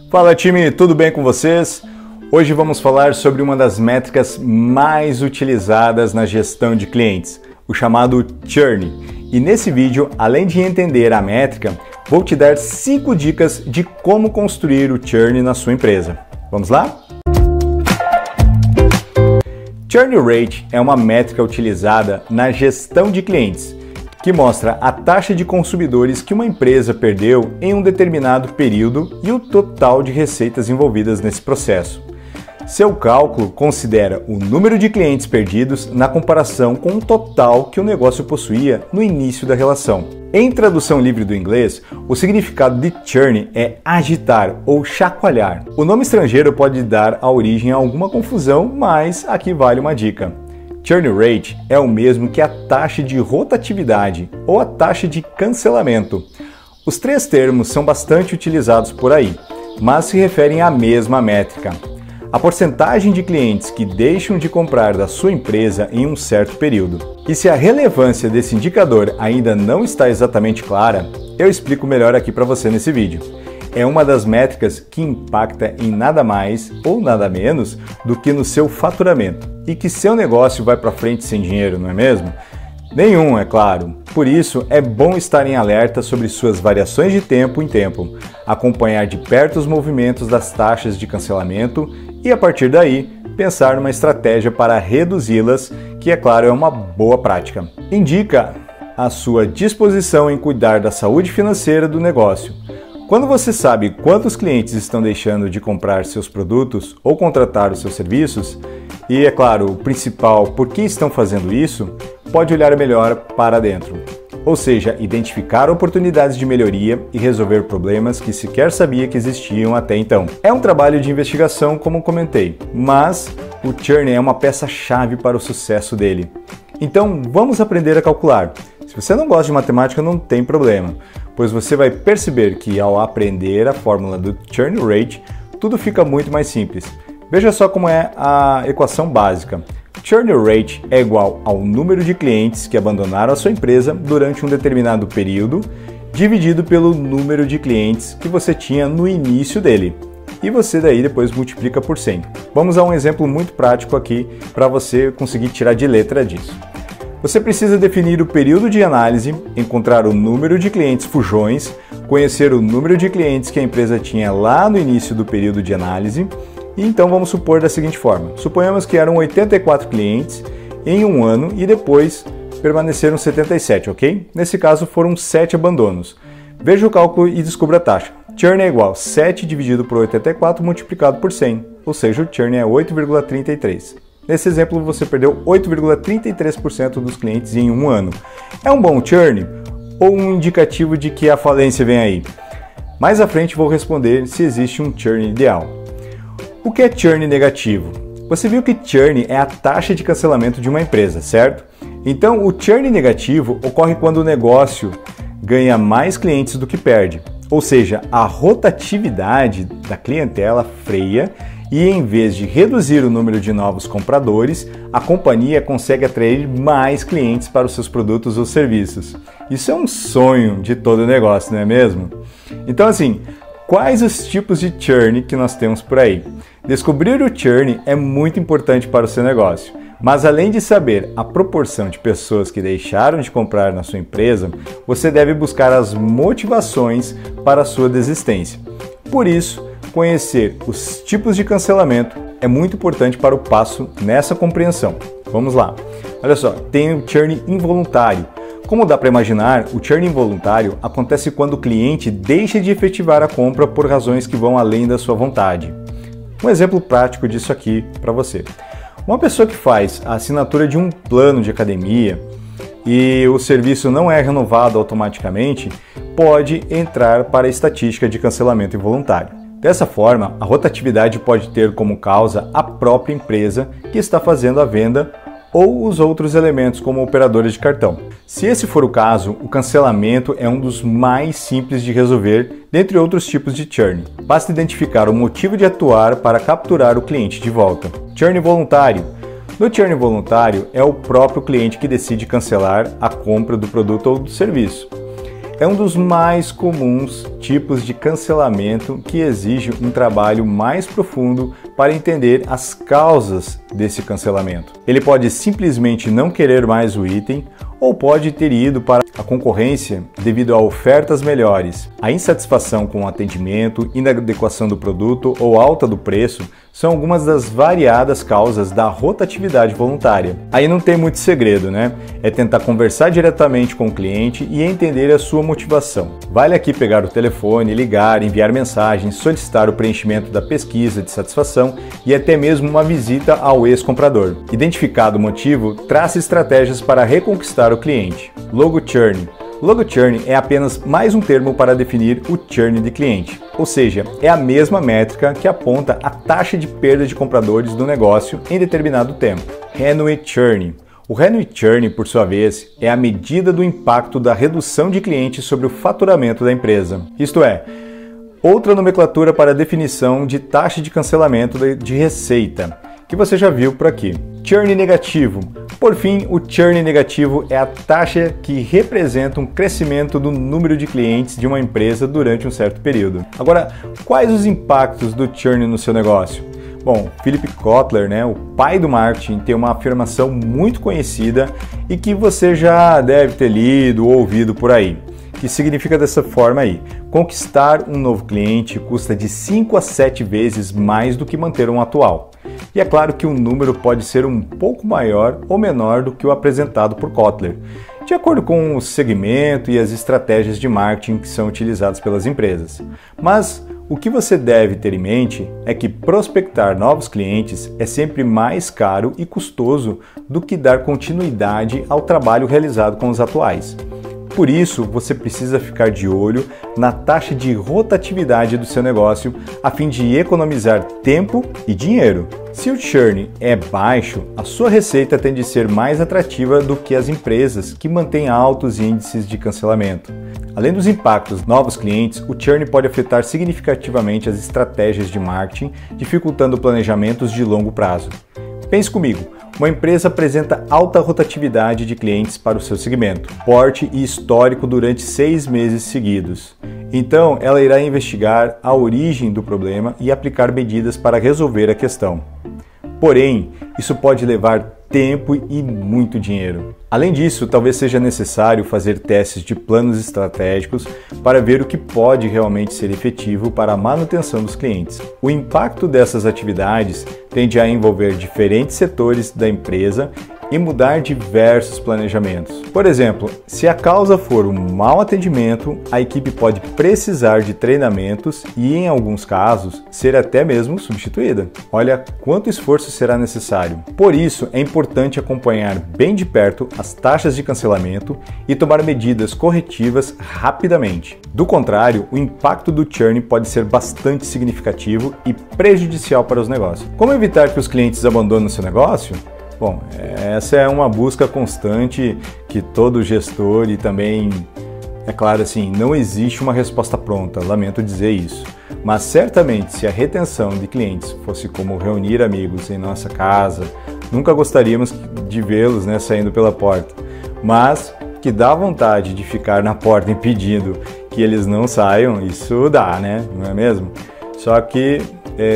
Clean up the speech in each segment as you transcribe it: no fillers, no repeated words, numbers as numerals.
Fala time, tudo bem com vocês? Hoje vamos falar sobre uma das métricas mais utilizadas na gestão de clientes, o chamado Churn. E nesse vídeo, além de entender a métrica, vou te dar 5 dicas de como construir o Churn na sua empresa. Vamos lá? Churn Rate é uma métrica utilizada na gestão de clientes, que mostra a taxa de consumidores que uma empresa perdeu em um determinado período e o total de receitas envolvidas nesse processo. Seu cálculo considera o número de clientes perdidos na comparação com o total que o negócio possuía no início da relação. Em tradução livre do inglês, o significado de churn é agitar ou chacoalhar. O nome estrangeiro pode dar a origem a alguma confusão, mas aqui vale uma dica. Churn rate é o mesmo que a taxa de rotatividade ou a taxa de cancelamento. Os 3 termos são bastante utilizados por aí, mas se referem à mesma métrica. A porcentagem de clientes que deixam de comprar da sua empresa em um certo período. E se a relevância desse indicador ainda não está exatamente clara, eu explico melhor aqui para você nesse vídeo. É uma das métricas que impacta em nada mais ou nada menos do que no seu faturamento. E que seu negócio vai para frente sem dinheiro, não é mesmo? Nenhum, é claro. Por isso, é bom estar em alerta sobre suas variações de tempo em tempo, acompanhar de perto os movimentos das taxas de cancelamento e, a partir daí, pensar numa estratégia para reduzi-las, que, é claro, é uma boa prática. Indica a sua disposição em cuidar da saúde financeira do negócio. Quando você sabe quantos clientes estão deixando de comprar seus produtos ou contratar os seus serviços, e, é claro, o principal, por que estão fazendo isso, pode olhar melhor para dentro. Ou seja, identificar oportunidades de melhoria e resolver problemas que sequer sabia que existiam até então. É um trabalho de investigação, como comentei, mas o Churn é uma peça-chave para o sucesso dele. Então, vamos aprender a calcular. Se você não gosta de matemática, não tem problema, pois você vai perceber que ao aprender a fórmula do Churn Rate, tudo fica muito mais simples. Veja só como é a equação básica. Churn Rate é igual ao número de clientes que abandonaram a sua empresa durante um determinado período, dividido pelo número de clientes que você tinha no início dele. E você daí depois multiplica por 100. Vamos a um exemplo muito prático aqui para você conseguir tirar de letra disso. Você precisa definir o período de análise, encontrar o número de clientes fujões, conhecer o número de clientes que a empresa tinha lá no início do período de análise. E então vamos supor da seguinte forma. Suponhamos que eram 84 clientes em um ano e depois permaneceram 77, ok? Nesse caso foram 7 abandonos. Veja o cálculo e descubra a taxa. Churn é igual a 7 dividido por 84 multiplicado por 100, ou seja, o churn é 8,33. Nesse exemplo você perdeu 8,33% dos clientes em um ano. É um bom churn ou um indicativo de que a falência vem aí? Mais à frente vou responder se existe um churn ideal. O que é churn negativo? Você viu que churn é a taxa de cancelamento de uma empresa, certo? Então, o churn negativo ocorre quando o negócio ganha mais clientes do que perde, ou seja, a rotatividade da clientela freia e, em vez de reduzir o número de novos compradores, a companhia consegue atrair mais clientes para os seus produtos ou serviços. Isso é um sonho de todo negócio, não é mesmo? Então, assim, quais os tipos de churn que nós temos por aí? Descobrir o churn é muito importante para o seu negócio, mas além de saber a proporção de pessoas que deixaram de comprar na sua empresa, você deve buscar as motivações para a sua desistência. Por isso, conhecer os tipos de cancelamento é muito importante para o passo nessa compreensão. Vamos lá. Olha só, tem o churn involuntário. Como dá para imaginar, o churn involuntário acontece quando o cliente deixa de efetivar a compra por razões que vão além da sua vontade. Um exemplo prático disso aqui para você. Uma pessoa que faz a assinatura de um plano de academia e o serviço não é renovado automaticamente, pode entrar para a estatística de cancelamento involuntário. Dessa forma, a rotatividade pode ter como causa a própria empresa que está fazendo a venda ou os outros elementos como operadores de cartão. Se esse for o caso, o cancelamento é um dos mais simples de resolver, dentre outros tipos de churn. Basta identificar o motivo de atuar para capturar o cliente de volta. Churn voluntário. No churn voluntário, é o próprio cliente que decide cancelar a compra do produto ou do serviço. é um dos mais comuns tipos de cancelamento que exige um trabalho mais profundo para entender as causas desse cancelamento. Ele pode simplesmente não querer mais o item ou pode ter ido para a concorrência devido a ofertas melhores. A insatisfação com o atendimento, inadequação do produto ou alta do preço são algumas das variadas causas da rotatividade voluntária. Aí não tem muito segredo, né? É tentar conversar diretamente com o cliente e entender a sua motivação. Vale aqui pegar o telefone, ligar, enviar mensagens, solicitar o preenchimento da pesquisa de satisfação e até mesmo uma visita ao ex-comprador. Identificado o motivo, trace estratégias para reconquistar o cliente. Logo churn. Logo churn é apenas mais um termo para definir o churn de cliente, ou seja, é a mesma métrica que aponta a taxa de perda de compradores do negócio em determinado tempo. Annual churn. O annual churn, por sua vez, é a medida do impacto da redução de clientes sobre o faturamento da empresa. Isto é, outra nomenclatura para a definição de taxa de cancelamento de receita, que você já viu por aqui. Churn negativo. Por fim, o churn negativo é a taxa que representa um crescimento do número de clientes de uma empresa durante um certo período. Agora, quais os impactos do churn no seu negócio? Bom, Philip Kotler, o pai do marketing, tem uma afirmação muito conhecida e que você já deve ter lido ou ouvido por aí, que significa dessa forma aí: conquistar um novo cliente custa de 5 a 7 vezes mais do que manter um atual. E é claro que o número pode ser um pouco maior ou menor do que o apresentado por Kotler, de acordo com o segmento e as estratégias de marketing que são utilizadas pelas empresas. Mas o que você deve ter em mente é que prospectar novos clientes é sempre mais caro e custoso do que dar continuidade ao trabalho realizado com os atuais. Por isso, você precisa ficar de olho na taxa de rotatividade do seu negócio a fim de economizar tempo e dinheiro. Se o churn é baixo, a sua receita tende a ser mais atrativa do que as empresas que mantêm altos índices de cancelamento. Além dos impactos novos clientes, o churn pode afetar significativamente as estratégias de marketing, dificultando planejamentos de longo prazo. Pense comigo. Uma empresa apresenta alta rotatividade de clientes para o seu segmento, porte e histórico durante 6 meses seguidos. Então, ela irá investigar a origem do problema e aplicar medidas para resolver a questão. Porém, isso pode levar tempo e muito dinheiro. Além disso, talvez seja necessário fazer testes de planos estratégicos para ver o que pode realmente ser efetivo para a manutenção dos clientes. O impacto dessas atividades tende a envolver diferentes setores da empresa e mudar diversos planejamentos. Por exemplo, se a causa for um mau atendimento, a equipe pode precisar de treinamentos e, em alguns casos, ser até mesmo substituída. Olha quanto esforço será necessário. Por isso, é importante acompanhar bem de perto as taxas de cancelamento e tomar medidas corretivas rapidamente. Do contrário, o impacto do churn pode ser bastante significativo e prejudicial para os negócios. Como evitar que os clientes abandonem o seu negócio? Bom, essa é uma busca constante que todo gestor e também, é claro assim, não existe uma resposta pronta, lamento dizer isso. Mas certamente se a retenção de clientes fosse como reunir amigos em nossa casa, nunca gostaríamos de vê-los saindo pela porta. Mas que dá vontade de ficar na porta impedindo que eles não saiam, isso dá, não é mesmo? Só que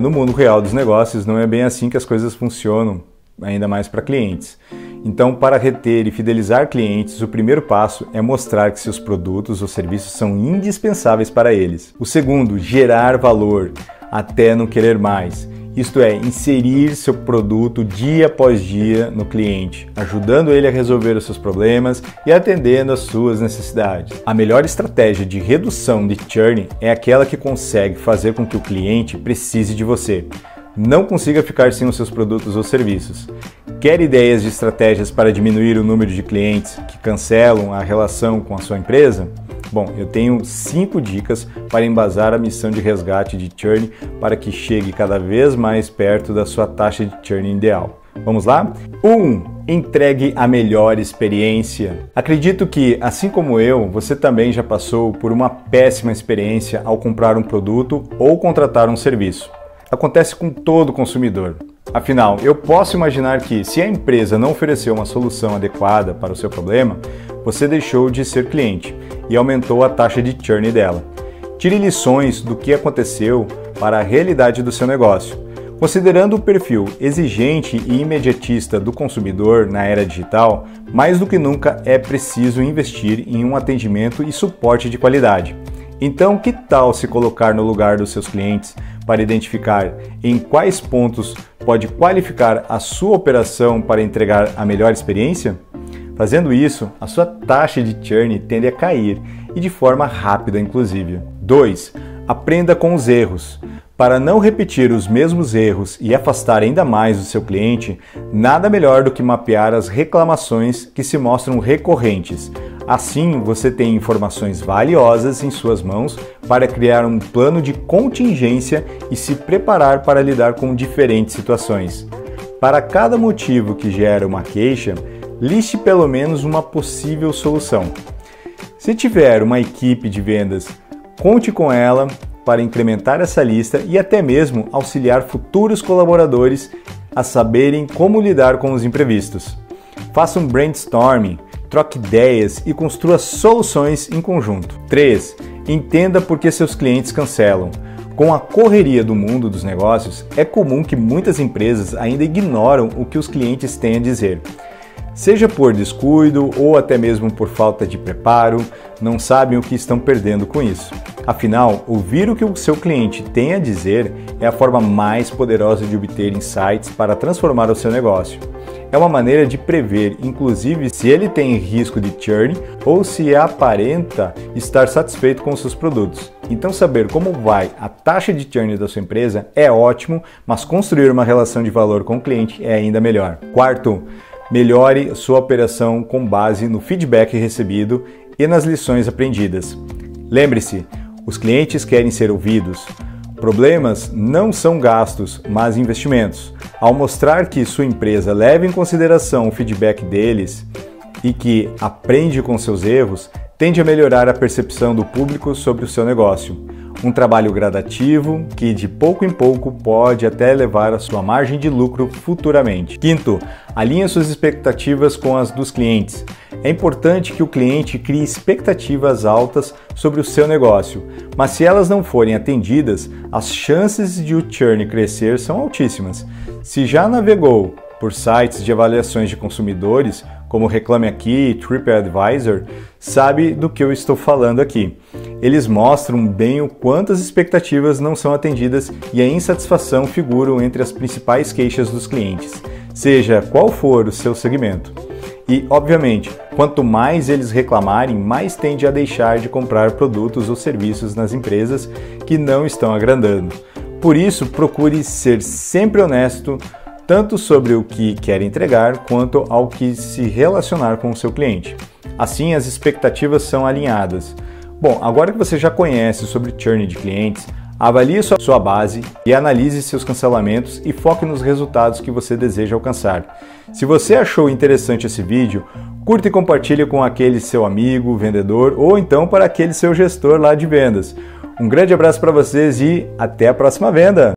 no mundo real dos negócios não é bem assim que as coisas funcionam, ainda mais para clientes. Então, para reter e fidelizar clientes, o primeiro passo é mostrar que seus produtos ou serviços são indispensáveis para eles. O segundo, gerar valor até não querer mais. Isto é, inserir seu produto dia após dia no cliente, ajudando ele a resolver os seus problemas e atendendo às suas necessidades. A melhor estratégia de redução de churn é aquela que consegue fazer com que o cliente precise de você, não consiga ficar sem os seus produtos ou serviços. Quer ideias de estratégias para diminuir o número de clientes que cancelam a relação com a sua empresa? Bom, eu tenho 5 dicas para embasar a missão de resgate de churn para que chegue cada vez mais perto da sua taxa de churn ideal. Vamos lá? 1. Entregue a melhor experiência. Acredito que, assim como eu, você também já passou por uma péssima experiência ao comprar um produto ou contratar um serviço. Acontece com todo consumidor. Afinal, eu posso imaginar que, se a empresa não ofereceu uma solução adequada para o seu problema, você deixou de ser cliente e aumentou a taxa de churn dela. Tire lições do que aconteceu para a realidade do seu negócio. Considerando o perfil exigente e imediatista do consumidor na era digital, mais do que nunca é preciso investir em um atendimento e suporte de qualidade. Então, que tal se colocar no lugar dos seus clientes para identificar em quais pontos pode qualificar a sua operação para entregar a melhor experiência? Fazendo isso, a sua taxa de churn tende a cair e de forma rápida, inclusive. 2. Aprenda com os erros. Para não repetir os mesmos erros e afastar ainda mais o seu cliente, nada melhor do que mapear as reclamações que se mostram recorrentes. Assim, você tem informações valiosas em suas mãos para criar um plano de contingência e se preparar para lidar com diferentes situações. Para cada motivo que gera uma queixa, liste pelo menos uma possível solução. Se tiver uma equipe de vendas, conte com ela para incrementar essa lista e até mesmo auxiliar futuros colaboradores a saberem como lidar com os imprevistos. Faça um brainstorming, troque ideias e construa soluções em conjunto. 3. Entenda por que seus clientes cancelam. Com a correria do mundo dos negócios, é comum que muitas empresas ainda ignoram o que os clientes têm a dizer. Seja por descuido ou até mesmo por falta de preparo, não sabem o que estão perdendo com isso. Afinal, ouvir o que o seu cliente tem a dizer é a forma mais poderosa de obter insights para transformar o seu negócio. É uma maneira de prever, inclusive, se ele tem risco de churn ou se aparenta estar satisfeito com seus produtos. Então, saber como vai a taxa de churn da sua empresa é ótimo, mas construir uma relação de valor com o cliente é ainda melhor. 4. Melhore sua operação com base no feedback recebido e nas lições aprendidas. Lembre-se, os clientes querem ser ouvidos. Problemas não são gastos, mas investimentos. Ao mostrar que sua empresa leva em consideração o feedback deles e que aprende com seus erros, tende a melhorar a percepção do público sobre o seu negócio. Um trabalho gradativo que, de pouco em pouco, pode até levar a sua margem de lucro futuramente. 5. Alinhe suas expectativas com as dos clientes. É importante que o cliente crie expectativas altas sobre o seu negócio, mas se elas não forem atendidas, as chances de o churn crescer são altíssimas. Se já navegou por sites de avaliações de consumidores, como Reclame Aqui e TripAdvisor, sabe do que eu estou falando aqui. Eles mostram bem o quanto as expectativas não são atendidas e a insatisfação figuram entre as principais queixas dos clientes, seja qual for o seu segmento. E, obviamente, quanto mais eles reclamarem, mais tende a deixar de comprar produtos ou serviços nas empresas que não estão agradando. Por isso, procure ser sempre honesto, tanto sobre o que quer entregar, quanto ao que se relacionar com o seu cliente. Assim, as expectativas são alinhadas. Bom, agora que você já conhece sobre churn de clientes, avalie sua base e analise seus cancelamentos e foque nos resultados que você deseja alcançar. Se você achou interessante esse vídeo, curta e compartilhe com aquele seu amigo, vendedor ou então para aquele seu gestor lá de vendas. Um grande abraço para vocês e até a próxima venda!